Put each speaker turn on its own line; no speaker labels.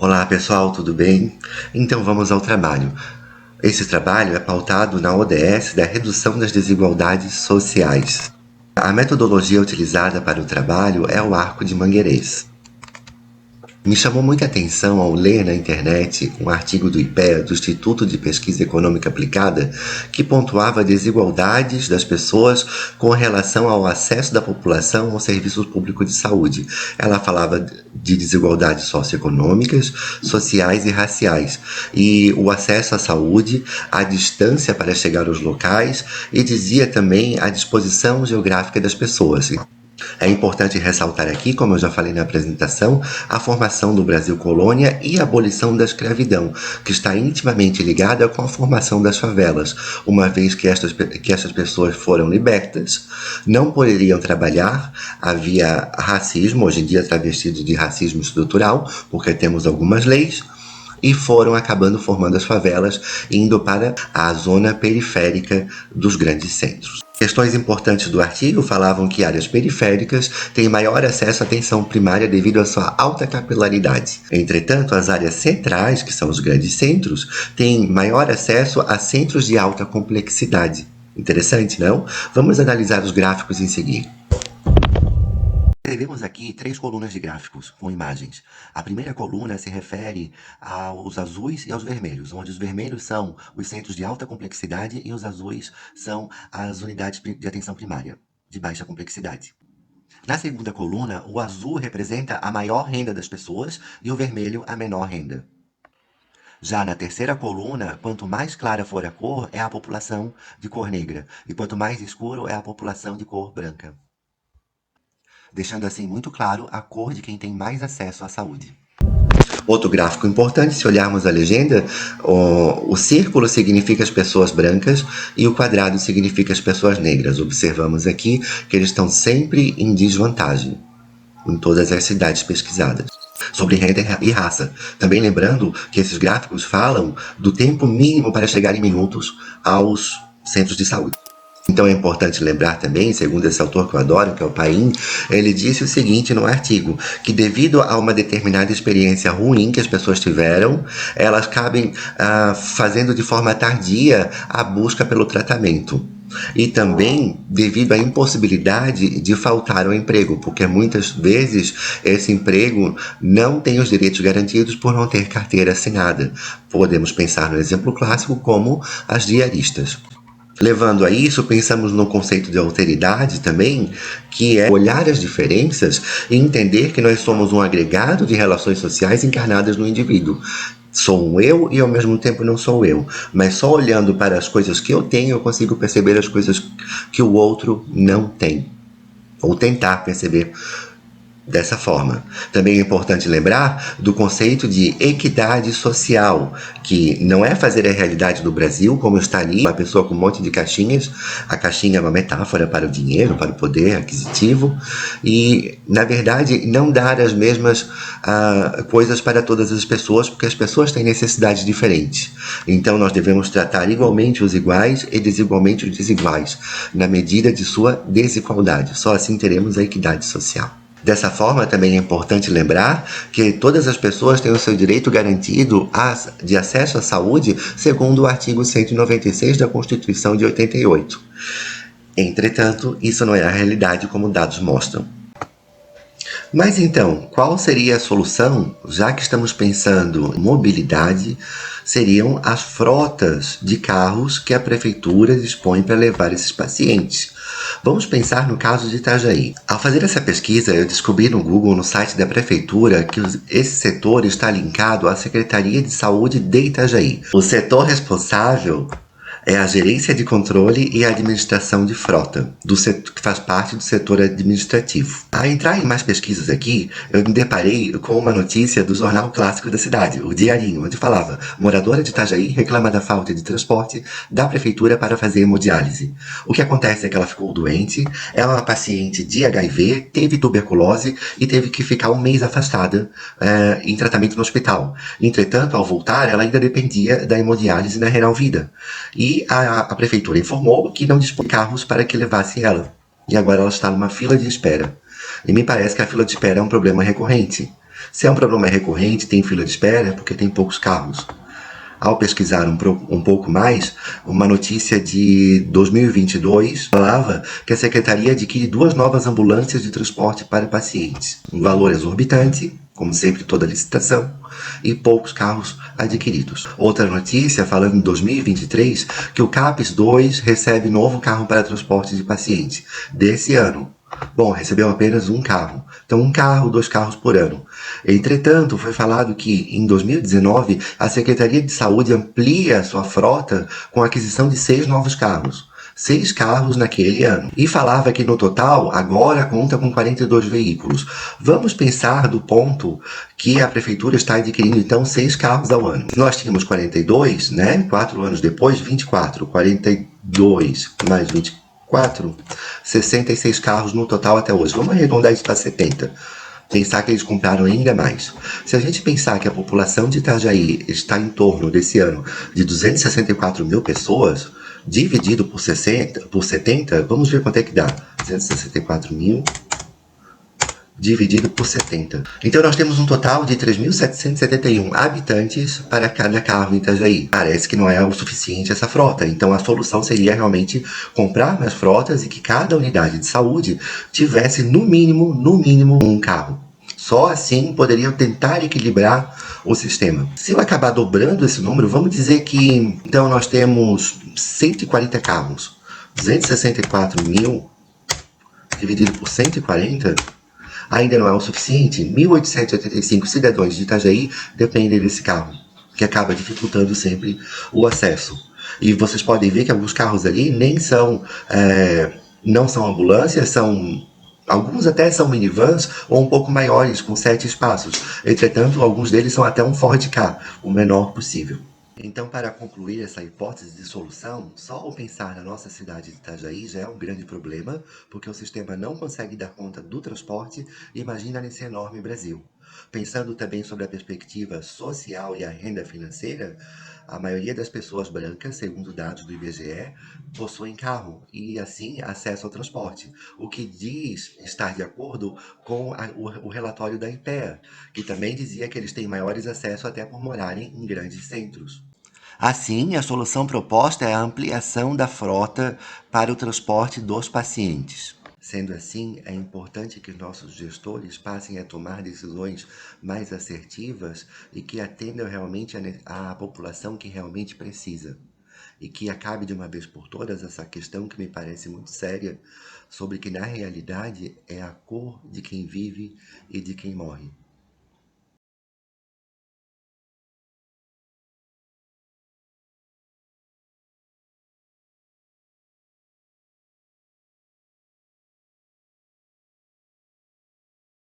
Olá pessoal, tudo bem? Então vamos ao trabalho. Esse trabalho é pautado na ODS da redução das desigualdades sociais. A metodologia utilizada para o trabalho é o arco de Manguerês. Me chamou muita atenção ao ler na internet um artigo do IPEA, do Instituto de Pesquisa Econômica Aplicada, que pontuava desigualdades das pessoas com relação ao acesso da população aos serviços públicos de saúde. Ela falava de desigualdades socioeconômicas, sociais e raciais, e o acesso à saúde, a distância para chegar aos locais, e dizia também a disposição geográfica das pessoas. É importante ressaltar aqui, como eu já falei na apresentação, a formação do Brasil colônia e a abolição da escravidão, que está intimamente ligada com a formação das favelas, uma vez que estas pessoas foram libertas, não poderiam trabalhar, havia racismo, hoje em dia travestido de racismo estrutural, porque temos algumas leis, e foram acabando formando as favelas, indo para a zona periférica dos grandes centros. Questões importantes do artigo falavam que áreas periféricas têm maior acesso à atenção primária devido à sua alta capilaridade. Entretanto, as áreas centrais, que são os grandes centros, têm maior acesso a centros de alta complexidade. Interessante, não? Vamos analisar os gráficos em seguida. Escrevemos aqui 3 colunas de gráficos com imagens. A primeira coluna se refere aos azuis e aos vermelhos, onde os vermelhos são os centros de alta complexidade e os azuis são as unidades de atenção primária, de baixa complexidade. Na segunda coluna, o azul representa a maior renda das pessoas e o vermelho a menor renda. Já na terceira coluna, quanto mais clara for a cor, é a população de cor negra, e quanto mais escuro é a população de cor branca, deixando assim muito claro a cor de quem tem mais acesso à saúde. Outro gráfico importante, se olharmos a legenda, o círculo significa as pessoas brancas e o quadrado significa as pessoas negras. Observamos aqui que eles estão sempre em desvantagem em todas as cidades pesquisadas. Sobre renda e raça. Também lembrando que esses gráficos falam do tempo mínimo para chegar em minutos aos centros de saúde. Então é importante lembrar também, segundo esse autor que eu adoro, que é o Paim, ele disse o seguinte no artigo, que devido a uma determinada experiência ruim que as pessoas tiveram, elas acabam fazendo de forma tardia a busca pelo tratamento. E também devido à impossibilidade de faltar ao emprego, porque muitas vezes esse emprego não tem os direitos garantidos por não ter carteira assinada. Podemos pensar no exemplo clássico como as diaristas. Levando a isso, pensamos no conceito de alteridade também, que é olhar as diferenças e entender que nós somos um agregado de relações sociais encarnadas no indivíduo. Sou um eu e ao mesmo tempo não sou eu, mas só olhando para as coisas que eu tenho eu consigo perceber as coisas que o outro não tem, ou tentar perceber dessa forma. Também é importante lembrar do conceito de equidade social, que não é fazer a realidade do Brasil como está ali, uma pessoa com um monte de caixinhas. A caixinha é uma metáfora para o dinheiro, para o poder aquisitivo, e, na verdade, não dar as mesmas coisas para todas as pessoas, porque as pessoas têm necessidades diferentes. Então, nós devemos tratar igualmente os iguais e desigualmente os desiguais, na medida de sua desigualdade. Só assim teremos a equidade social. Dessa forma, também é importante lembrar que todas as pessoas têm o seu direito garantido de acesso à saúde, segundo o artigo 196 da Constituição de 88. Entretanto, isso não é a realidade como dados mostram. Mas então, qual seria a solução, já que estamos pensando em mobilidade, seriam as frotas de carros que a prefeitura dispõe para levar esses pacientes. Vamos pensar no caso de Itajaí. Ao fazer essa pesquisa, eu descobri no Google, no site da prefeitura, que esse setor está linkado à Secretaria de Saúde de Itajaí. O setor responsável é a gerência de controle e administração de frota, que faz parte do setor administrativo. Ao entrar em mais pesquisas aqui, eu me deparei com uma notícia do jornal clássico da cidade, o Diarinho, onde falava: moradora de Itajaí reclama da falta de transporte da prefeitura para fazer hemodiálise. O que acontece é que ela ficou doente, ela é uma paciente de HIV, teve tuberculose e teve que ficar um mês afastada em tratamento no hospital. Entretanto, ao voltar, ela ainda dependia da hemodiálise na Renal Vida. E a prefeitura informou que não dispõe de carros para que levasse ela. E agora ela está numa fila de espera. E me parece que a fila de espera é um problema recorrente. Se é um problema recorrente, tem fila de espera, é porque tem poucos carros. Ao pesquisar um pouco mais, uma notícia de 2022 falava que a secretaria adquire 2 novas ambulâncias de transporte para pacientes. Um valor exorbitante, como sempre toda licitação, e poucos carros adquiridos. Outra notícia falando em 2023 que o CAPES 2 recebe novo carro para transporte de paciente desse ano. Bom, recebeu apenas um carro. Então, um carro, 2 carros por ano. Entretanto, foi falado que em 2019 a Secretaria de Saúde amplia sua frota com a aquisição de 6 novos carros. 6 carros naquele ano. E falava que no total agora conta com 42 veículos. Vamos pensar do ponto que a prefeitura está adquirindo então 6 carros ao ano. Nós tínhamos 42, né? 4 anos depois, 24. 42 mais 24, 66 carros no total até hoje. Vamos arredondar isso para 70. Pensar que eles compraram ainda mais. Se a gente pensar que a população de Itajaí está em torno desse ano de 264 mil pessoas, dividido por 70, vamos ver quanto é que dá. 264 mil dividido por 70. Então nós temos um total de 3.771 habitantes para cada carro em Itajaí. Parece que não é o suficiente essa frota, então a solução seria realmente comprar mais frotas e que cada unidade de saúde tivesse no mínimo, um carro. Só assim poderiam tentar equilibrar o sistema. Se eu acabar dobrando esse número, vamos dizer que então nós temos 140 carros. 264 mil dividido por 140 ainda não é o suficiente. 1.885 cidadãos de Itajaí dependem desse carro, que acaba dificultando sempre o acesso. E vocês podem ver que alguns carros ali nem são, não são ambulâncias, alguns até são minivans ou um pouco maiores, com 7 espaços. Entretanto, alguns deles são até um Ford Ka, o menor possível. Então, para concluir essa hipótese de solução, só ao pensar na nossa cidade de Itajaí já é um grande problema, porque o sistema não consegue dar conta do transporte, imagina nesse enorme Brasil. Pensando também sobre a perspectiva social e a renda financeira, a maioria das pessoas brancas, segundo dados do IBGE, possuem carro e, assim, acesso ao transporte, o que diz estar de acordo com o relatório da IPEA, que também dizia que eles têm maiores acessos até por morarem em grandes centros. Assim, a solução proposta é a ampliação da frota para o transporte dos pacientes. Sendo assim, é importante que nossos gestores passem a tomar decisões mais assertivas e que atendam realmente à população que realmente precisa. E que acabe de uma vez por todas essa questão que me parece muito séria, sobre que na realidade é a cor de quem vive e de quem morre.